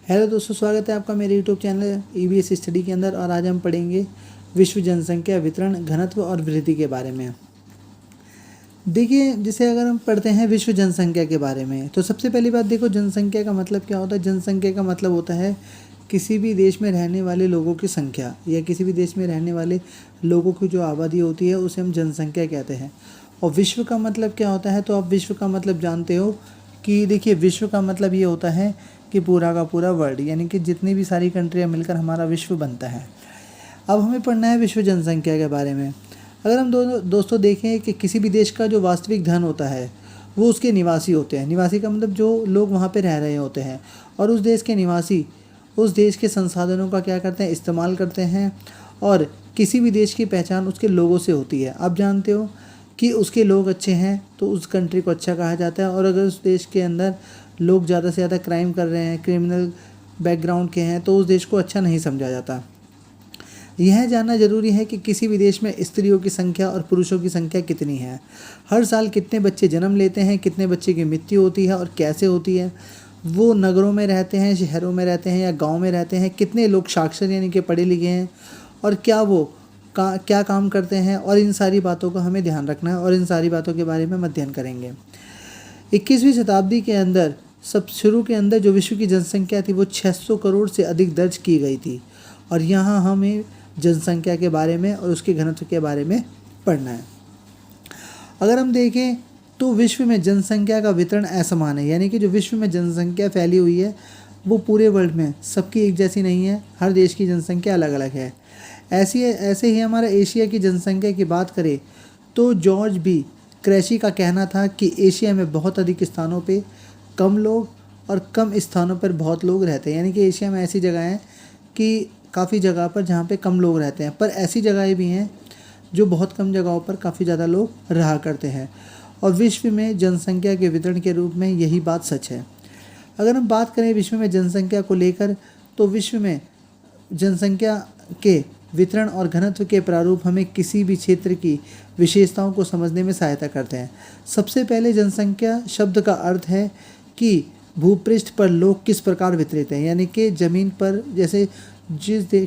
Hello दोस्तों, स्वागत है आपका मेरे यूट्यूब चैनल EVS स्टडी के अंदर। और आज हम पढ़ेंगे विश्व जनसंख्या वितरण, घनत्व और वृद्धि के बारे में। देखिए, जैसे अगर हम पढ़ते हैं विश्व जनसंख्या के बारे में, तो सबसे पहली बात देखो, जनसंख्या का मतलब क्या होता है। जनसंख्या का मतलब होता है किसी भी देश में रहने वाले लोगों की संख्या, या किसी भी देश में रहने वाले लोगों की जो आबादी होती है उसे हम जनसंख्या कहते हैं। और विश्व का मतलब क्या होता है, तो आप विश्व का मतलब जानते हो कि देखिए, विश्व का मतलब ये होता है कि पूरा का पूरा वर्ल्ड, यानी कि जितनी भी सारी कंट्रियाँ मिलकर हमारा विश्व बनता है। अब हमें पढ़ना है विश्व जनसंख्या के बारे में। अगर हम दोस्तों देखें कि किसी भी देश का जो वास्तविक धन होता है वो उसके निवासी होते हैं। निवासी का मतलब जो लोग वहाँ पे रह रहे होते हैं। और उस देश के निवासी उस देश के संसाधनों का क्या करते हैं, इस्तेमाल करते हैं। और किसी भी देश की पहचान उसके लोगों से होती है। आप जानते हो कि उसके लोग अच्छे हैं तो उस कंट्री को अच्छा कहा जाता है। और अगर उस देश के अंदर लोग ज़्यादा से ज़्यादा क्राइम कर रहे हैं, क्रिमिनल बैकग्राउंड के हैं, तो उस देश को अच्छा नहीं समझा जाता। यह जानना जरूरी है कि किसी भी देश में स्त्रियों की संख्या और पुरुषों की संख्या कितनी है, हर साल कितने बच्चे जन्म लेते हैं, कितने बच्चे की मृत्यु होती है और कैसे होती है, वो नगरों में रहते हैं, शहरों में रहते हैं या गाँव में रहते हैं, कितने लोग साक्षर यानी कि पढ़े लिखे हैं, और क्या वो क्या काम करते हैं। और इन सारी बातों का हमें ध्यान रखना है और इन सारी बातों के बारे में हम अध्ययन करेंगे। 21वीं शताब्दी के अंदर सब शुरू के अंदर जो विश्व की जनसंख्या थी वो 600 करोड़ से अधिक दर्ज की गई थी। और यहाँ हमें जनसंख्या के बारे में और उसके घनत्व के बारे में पढ़ना है। अगर हम देखें तो विश्व में जनसंख्या का वितरण असमान है, यानी कि जो विश्व में जनसंख्या फैली हुई है वो पूरे वर्ल्ड में सबकी एक जैसी नहीं है। हर देश की जनसंख्या अलग अलग है। ऐसे ही हमारा एशिया की जनसंख्या की बात करें तो जॉर्ज बी क्रैशी का कहना था कि एशिया में बहुत अधिक स्थानों पे कम लोग और कम स्थानों पर बहुत लोग रहते हैं। यानी कि एशिया में ऐसी जगह हैं कि काफ़ी जगह पर जहाँ पे कम लोग रहते हैं, पर ऐसी जगहें भी हैं जो बहुत कम जगहों पर काफ़ी ज़्यादा लोग रहा करते हैं। और विश्व में जनसंख्या के वितरण के रूप में यही बात सच है। अगर हम बात करें विश्व में जनसंख्या को लेकर, तो विश्व में जनसंख्या के वितरण और घनत्व के प्रारूप हमें किसी भी क्षेत्र की विशेषताओं को समझने में सहायता करते हैं। सबसे पहले जनसंख्या शब्द का अर्थ है कि भूपृष्ठ पर लोग किस प्रकार वितरित हैं, यानी कि ज़मीन पर, जैसे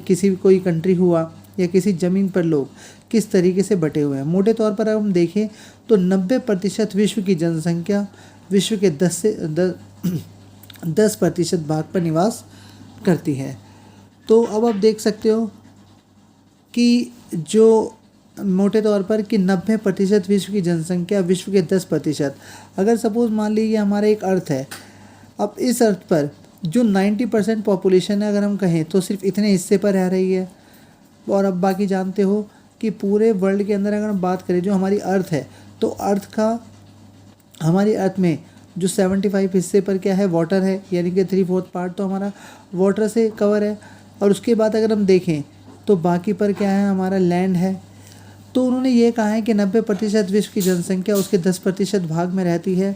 किसी कोई कंट्री हुआ या किसी ज़मीन पर लोग किस तरीके से बटे हुए हैं। मोटे तौर पर अगर हम देखें तो 90% विश्व की जनसंख्या विश्व के 10% भाग पर निवास करती है। तो अब आप देख सकते हो कि जो मोटे तौर पर कि 90% विश्व की जनसंख्या विश्व के 10%, अगर सपोज़ मान लीजिए हमारा एक अर्थ है, अब इस अर्थ पर जो 90% पॉपुलेशन है, अगर हम कहें तो सिर्फ इतने हिस्से पर रह रही है। और अब बाकी जानते हो कि पूरे वर्ल्ड के अंदर अगर हम बात करें जो हमारी अर्थ है, तो हमारी अर्थ में जो 75 हिस्से पर क्या है, वाटर है, यानी कि 3/4 पार्ट तो हमारा वाटर से कवर है। और उसके बाद अगर हम देखें तो बाकी पर क्या है, हमारा लैंड है। तो उन्होंने ये कहा है कि 90% विश्व की जनसंख्या उसके 10% भाग में रहती है।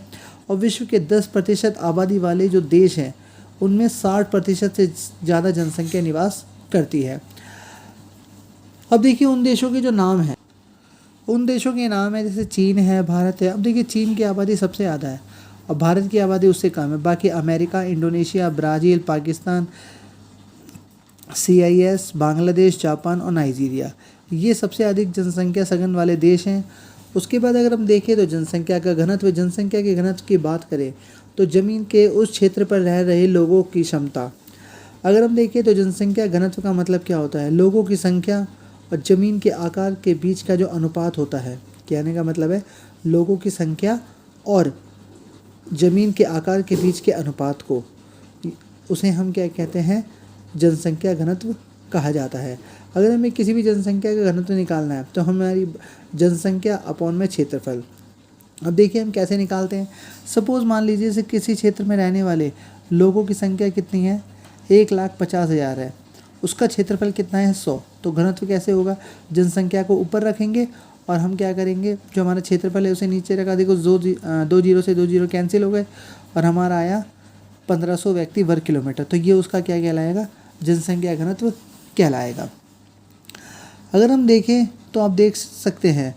और विश्व के 10% आबादी वाले जो देश हैं उनमें 60% से ज़्यादा जनसंख्या निवास करती है। अब देखिए उन देशों के जो नाम हैं, उन देशों के नाम है जैसे चीन है, भारत है। अब देखिए चीन की आबादी सबसे ज़्यादा है और भारत की आबादी उससे कम है। बाकी America, Indonesia, Brazil, Pakistan, CIS, Bangladesh, Japan और नाइजीरिया, ये सबसे अधिक जनसंख्या सघन वाले देश हैं। उसके बाद अगर हम देखें तो जनसंख्या के घनत्व की बात करें तो ज़मीन के उस क्षेत्र पर रह रहे लोगों की क्षमता। अगर हम देखें तो जनसंख्या घनत्व का मतलब क्या होता है, लोगों की संख्या और ज़मीन के आकार के बीच का जो अनुपात होता है। कहने का मतलब है लोगों की संख्या और ज़मीन के आकार के बीच के अनुपात को, उसे हम क्या कहते हैं, जनसंख्या घनत्व कहा जाता है। अगर हमें किसी भी जनसंख्या का घनत्व निकालना है तो हमारी जनसंख्या अपॉन में क्षेत्रफल। अब देखिए हम कैसे निकालते हैं। सपोज़ मान लीजिए से किसी क्षेत्र में रहने वाले लोगों की संख्या कितनी है, 1,50,000 है, उसका क्षेत्रफल कितना है, 100। तो घनत्व कैसे होगा, जनसंख्या को ऊपर रखेंगे और हम क्या करेंगे, जो हमारा क्षेत्रफल है उसे नीचे रखा। देखो 2 जीरो से 2 जीरो कैंसिल हो गए और हमारा आया 1500 व्यक्ति वर्ग किलोमीटर। तो ये उसका क्या कहलाएगा, जनसंख्या घनत्व कहलाएगा। अगर हम देखें तो आप देख सकते हैं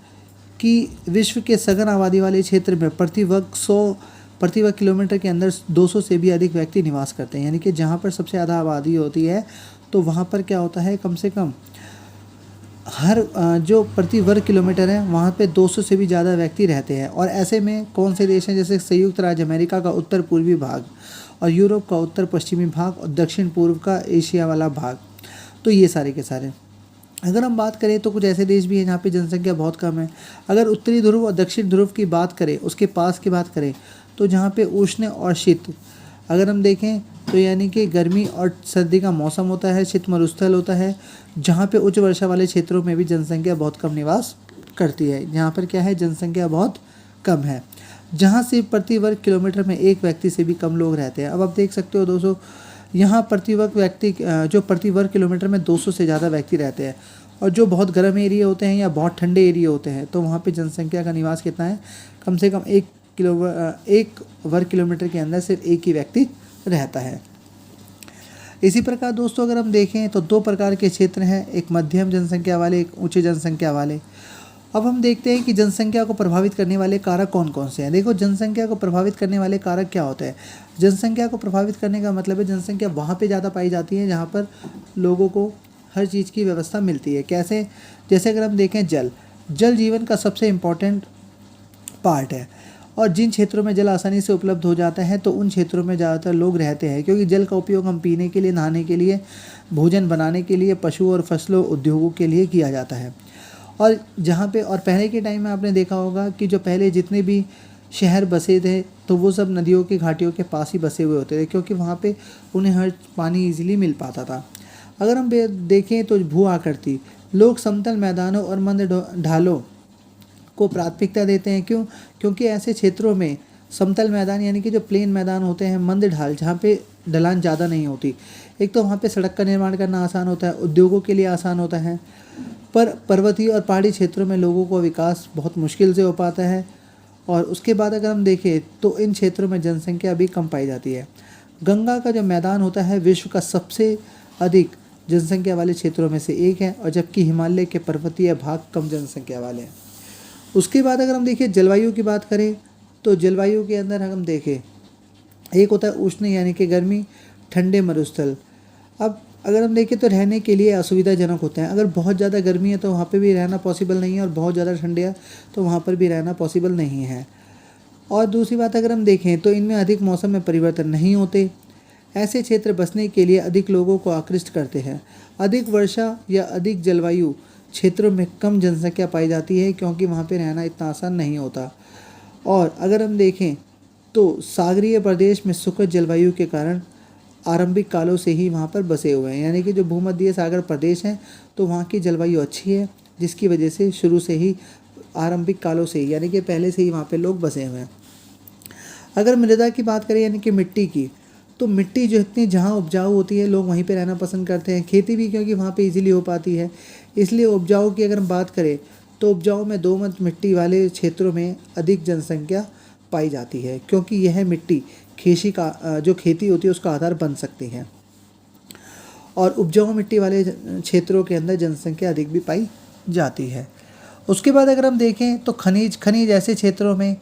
कि विश्व के सघन आबादी वाले क्षेत्र में प्रति वर्ग 100 प्रति वर्ग किलोमीटर के अंदर 200 से भी अधिक व्यक्ति निवास करते हैं। यानी कि जहाँ पर सबसे ज़्यादा आबादी होती है तो वहाँ पर क्या होता है, कम से कम हर जो प्रति वर्ग किलोमीटर है वहाँ पे 200 से भी ज़्यादा व्यक्ति रहते हैं। और ऐसे में कौन से देश हैं, जैसे संयुक्त राज्य अमेरिका का उत्तर पूर्वी भाग और यूरोप का उत्तर पश्चिमी भाग और दक्षिण पूर्व का एशिया वाला भाग, तो ये सारे के सारे। अगर हम बात करें तो कुछ ऐसे देश भी हैं जहाँ पे जनसंख्या बहुत कम है। अगर उत्तरी ध्रुव और दक्षिण ध्रुव की बात करें, उसके पास की बात करें, तो जहाँ पे उष्ण और शीत अगर हम देखें तो यानी कि गर्मी और सर्दी का मौसम होता है, शीत मरुस्थल होता है, जहाँ पे उच्च वर्षा वाले क्षेत्रों में भी जनसंख्या बहुत कम निवास करती है। यहाँ पर क्या है, जनसंख्या बहुत कम है, जहाँ से प्रति वर्ग किलोमीटर में एक व्यक्ति से भी कम लोग रहते हैं। अब आप देख सकते हो दोस्तों, यहाँ प्रति वर्ग किलोमीटर में 200 से ज़्यादा व्यक्ति रहते हैं। और जो बहुत गर्म एरिया होते हैं या बहुत ठंडे एरिया होते हैं तो वहाँ पे जनसंख्या का निवास कितना है, कम से कम 1 वर्ग किलोमीटर के अंदर सिर्फ एक ही व्यक्ति रहता है। इसी प्रकार दोस्तों अगर हम देखें तो 2 प्रकार के क्षेत्र हैं, एक मध्यम जनसंख्या वाले, एक उच्च जनसंख्या वाले। अब हम देखते हैं कि जनसंख्या को प्रभावित करने वाले कारक कौन कौन से हैं। देखो, जनसंख्या को प्रभावित करने वाले कारक क्या होते हैं। जनसंख्या को प्रभावित करने का मतलब है जनसंख्या वहाँ पे ज़्यादा पाई जाती है जहाँ पर लोगों को हर चीज़ की व्यवस्था मिलती है। कैसे, जैसे अगर हम देखें जल जीवन का सबसे इम्पॉर्टेंट पार्ट है और जिन क्षेत्रों में जल आसानी से उपलब्ध हो जाता है तो उन क्षेत्रों में ज़्यादातर लोग रहते हैं, क्योंकि जल का उपयोग हम पीने के लिए, नहाने के लिए, भोजन बनाने के लिए, पशु और फसलों उद्योगों के लिए किया जाता है। और जहाँ पे और पहले के टाइम में आपने देखा होगा कि जो पहले जितने भी शहर बसे थे तो वो सब नदियों की घाटियों के पास ही बसे हुए होते थे, क्योंकि वहाँ पे उन्हें हर पानी ईजिली मिल पाता था। अगर हम देखें तो भू आकृति, लोग समतल मैदानों और मंद ढालों को प्राथमिकता देते हैं। क्यों? क्योंकि ऐसे क्षेत्रों में समतल मैदान यानी कि जो प्लेन मैदान होते हैं, मंद ढाल जहाँ पे ढलान ज़्यादा नहीं होती, एक तो वहाँ पे सड़क का निर्माण करना आसान होता है, उद्योगों के लिए आसान होता है। पर पर्वतीय और पहाड़ी क्षेत्रों में लोगों को विकास बहुत मुश्किल से हो पाता है। और उसके बाद अगर हम देखें तो इन क्षेत्रों में जनसंख्या भी कम पाई जाती है। गंगा का जो मैदान होता है विश्व का सबसे अधिक जनसंख्या वाले क्षेत्रों में से एक है, और जबकि हिमालय के पर्वतीय भाग कम जनसंख्या वाले हैं। उसके बाद अगर हम देखें जलवायु की बात करें तो जलवायु के अंदर हम देखें, एक होता है उष्ण यानी कि गर्मी, ठंडे मरुस्थल। अब अगर हम देखें तो रहने के लिए असुविधाजनक होते हैं। अगर बहुत ज़्यादा गर्मी है तो वहाँ पे भी रहना पॉसिबल नहीं है, और बहुत ज़्यादा ठंडे है तो वहाँ पर भी रहना पॉसिबल नहीं है। और दूसरी बात अगर हम देखें तो इनमें अधिक मौसम में परिवर्तन नहीं होते। ऐसे क्षेत्र बसने के लिए अधिक लोगों को आकृष्ट करते हैं। अधिक वर्षा या अधिक जलवायु क्षेत्रों में कम जनसंख्या पाई जाती है, क्योंकि वहाँ पे रहना इतना आसान नहीं होता। और अगर हम देखें तो सागरीय प्रदेश में सुखद जलवायु के कारण आरंभिक कालों से ही वहाँ पर बसे हुए हैं। यानी कि जो भूमध्य सागर प्रदेश हैं तो वहाँ की जलवायु अच्छी है, जिसकी वजह से शुरू से ही आरंभिक कालों से ही यानी कि पहले से ही वहाँ पे लोग बसे हुए हैं। अगर मृदा की बात करें यानी कि मिट्टी की, तो मिट्टी जो इतनी जहाँ उपजाऊ होती है लोग वहीं पे रहना पसंद करते हैं। खेती भी क्योंकि वहाँ पे इजीली हो पाती है, इसलिए उपजाऊ की अगर हम बात करें तो उपजाऊ में दोमट मिट्टी वाले क्षेत्रों में अधिक जनसंख्या पाई जाती है, क्योंकि यह मिट्टी जो खेती होती है उसका आधार बन सकती है। और उपजाऊ मिट्टी वाले क्षेत्रों के अंदर जनसंख्या अधिक भी पाई जाती है। उसके बाद अगर हम देखें तो खनिज ऐसे क्षेत्रों में,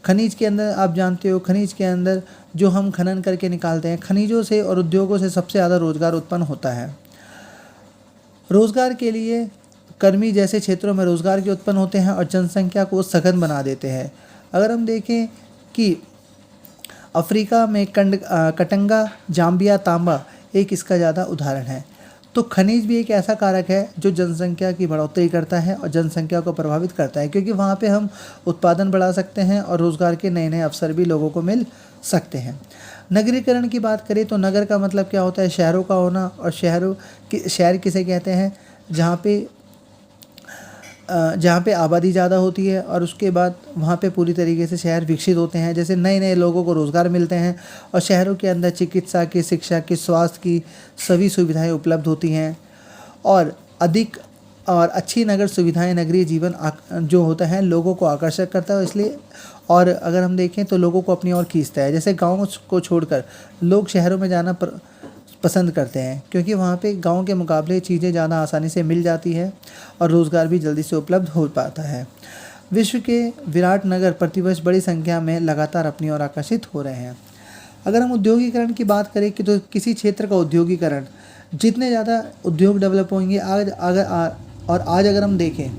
खनिज के अंदर आप जानते हो, खनिज के अंदर जो हम खनन करके निकालते हैं, खनिजों से और उद्योगों से सबसे ज़्यादा रोजगार उत्पन्न होता है। रोजगार के लिए कर्मी जैसे क्षेत्रों में रोजगार के उत्पन्न होते हैं और जनसंख्या को सघन बना देते हैं। अगर हम देखें कि अफ्रीका में कटंगा, जाम्बिया, तांबा एक इसका ज़्यादा उदाहरण है। तो खनिज भी एक ऐसा कारक है जो जनसंख्या की बढ़ोतरी करता है और जनसंख्या को प्रभावित करता है, क्योंकि वहाँ पे हम उत्पादन बढ़ा सकते हैं और रोज़गार के नए नए अवसर भी लोगों को मिल सकते हैं। नगरीकरण की बात करें तो नगर का मतलब क्या होता है, शहरों का होना। और शहर किसे कहते हैं, जहाँ पे आबादी ज़्यादा होती है और उसके बाद वहाँ पे पूरी तरीके से शहर विकसित होते हैं, जैसे नए नए लोगों को रोज़गार मिलते हैं और शहरों के अंदर चिकित्सा की, शिक्षा की, स्वास्थ्य की सभी सुविधाएं उपलब्ध होती हैं। और अधिक और अच्छी नगर सुविधाएं नगरीय जीवन जो होता है लोगों को आकर्षक करता है, इसलिए। और अगर हम देखें तो लोगों को अपनी ओर खींचता है। जैसे गाँव को छोड़कर लोग शहरों में जाना पसंद करते हैं, क्योंकि वहाँ पे गांव के मुकाबले चीज़ें ज़्यादा आसानी से मिल जाती है और रोज़गार भी जल्दी से उपलब्ध हो पाता है। विश्व के विराट नगर प्रतिवर्ष बड़ी संख्या में लगातार अपनी ओर आकर्षित हो रहे हैं। अगर हम उद्योगीकरण की बात करें कि तो किसी क्षेत्र का उद्योगीकरण, जितने ज़्यादा उद्योग डेवलप होंगे आज अगर हम देखें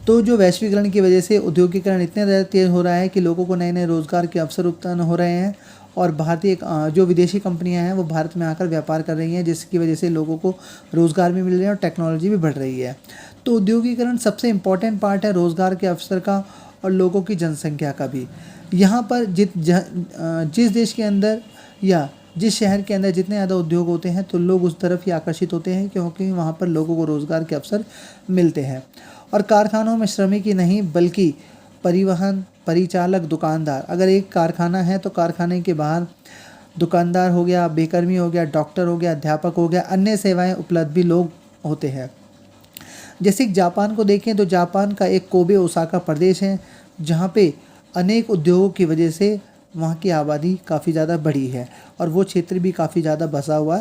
तो जो वैश्वीकरण की वजह से उद्योगीकरण इतने ज़्यादा तेज़ हो रहा है कि लोगों को नए नए रोज़गार के अवसर उत्पन्न हो रहे हैं और भारतीय जो विदेशी कंपनियां हैं वो भारत में आकर व्यापार कर रही हैं, जिसकी वजह से लोगों को रोज़गार भी मिल रहे हैं और टेक्नोलॉजी भी बढ़ रही है। तो उद्योगीकरण सबसे इम्पॉर्टेंट पार्ट है रोज़गार के अवसर का और लोगों की जनसंख्या का भी। यहाँ पर जिस देश के अंदर या जिस शहर के अंदर जितने ज़्यादा उद्योग होते हैं तो लोग उस तरफ ही आकर्षित होते हैं, क्योंकि वहाँ पर लोगों को रोज़गार के अवसर मिलते हैं। और कारखानों में श्रमिक ही नहीं बल्कि परिवहन, परिचालक, दुकानदार, अगर एक कारखाना है तो कारखाने के बाहर दुकानदार हो गया, बेकर्मी हो गया, डॉक्टर हो गया, अध्यापक हो गया, अन्य सेवाएं उपलब्ध भी लोग होते हैं। जैसे कि जापान को देखें तो जापान का एक कोबे ओसाका प्रदेश है जहाँ पे अनेक उद्योगों की वजह से वहाँ की आबादी काफ़ी ज़्यादा बढ़ी है और वो क्षेत्र भी काफ़ी ज़्यादा बसा हुआ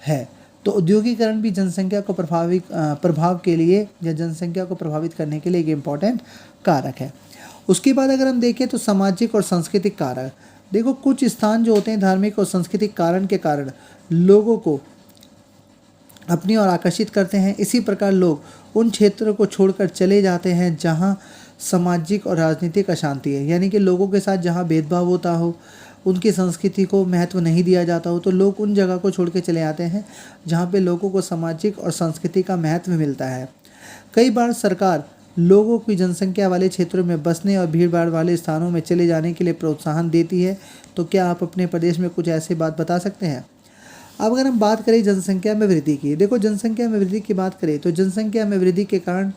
है। तो औद्योगिकरण भी जनसंख्या को प्रभाव के लिए या जनसंख्या को प्रभावित करने के लिए एक इम्पॉर्टेंट कारक है। उसके बाद अगर हम देखें तो सामाजिक और सांस्कृतिक कारक, देखो कुछ स्थान जो होते हैं धार्मिक और सांस्कृतिक कारण के कारण लोगों को अपनी ओर आकर्षित करते हैं। इसी प्रकार लोग उन क्षेत्रों को छोड़कर चले जाते हैं जहां सामाजिक और राजनीतिक अशांति है, यानी कि लोगों के साथ जहां भेदभाव होता हो, उनकी संस्कृति को महत्व नहीं दिया जाता हो, तो लोग उन जगह को छोड़ के चले आते हैं जहाँ पे लोगों को सामाजिक और संस्कृति का महत्व मिलता है। कई बार सरकार लोगों की जनसंख्या वाले क्षेत्रों में बसने और भीड़ भाड़ वाले स्थानों में चले जाने के लिए प्रोत्साहन देती है। तो क्या आप अपने प्रदेश में कुछ ऐसी बात बता सकते हैं? अब अगर हम बात करें जनसंख्या में वृद्धि की, देखो जनसंख्या में वृद्धि की बात करें तो जनसंख्या में वृद्धि के कारण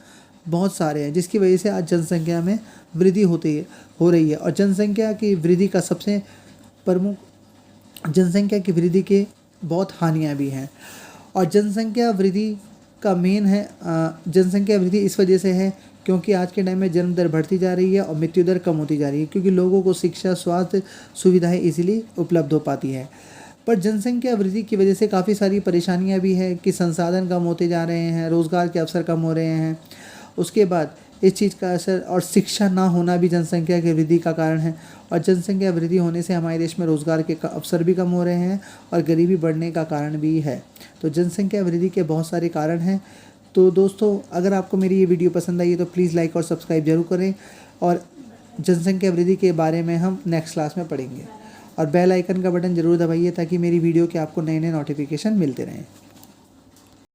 बहुत सारे हैं जिसकी वजह से आज जनसंख्या में वृद्धि हो रही है। और जनसंख्या की वृद्धि का सबसे प्रमुख, जनसंख्या की वृद्धि के बहुत हानियाँ भी हैं। और जनसंख्या वृद्धि का मेन है, जनसंख्या वृद्धि इस वजह से है क्योंकि आज के टाइम में जन्म दर बढ़ती जा रही है और मृत्यु दर कम होती जा रही है, क्योंकि लोगों को शिक्षा, स्वास्थ्य सुविधाएं इजीली उपलब्ध हो पाती है। पर जनसंख्या वृद्धि की वजह से काफ़ी सारी परेशानियां भी है कि संसाधन कम होते जा रहे हैं, रोज़गार के अवसर कम हो रहे हैं। उसके बाद इस चीज़ का असर और शिक्षा ना होना भी जनसंख्या की वृद्धि का कारण है। और जनसंख्या वृद्धि होने से हमारे देश में रोज़गार के अवसर भी कम हो रहे हैं और गरीबी बढ़ने का कारण भी है। तो जनसंख्या वृद्धि के बहुत सारे कारण हैं। तो दोस्तों, अगर आपको मेरी ये वीडियो पसंद आई है तो प्लीज़ लाइक और सब्सक्राइब जरूर करें, और जनसंख्या वृद्धि के बारे में हम नेक्स्ट क्लास में पढ़ेंगे। और बेल आइकन का बटन ज़रूर दबाइए ताकि मेरी वीडियो के आपको नए नए नोटिफिकेशन मिलते रहें।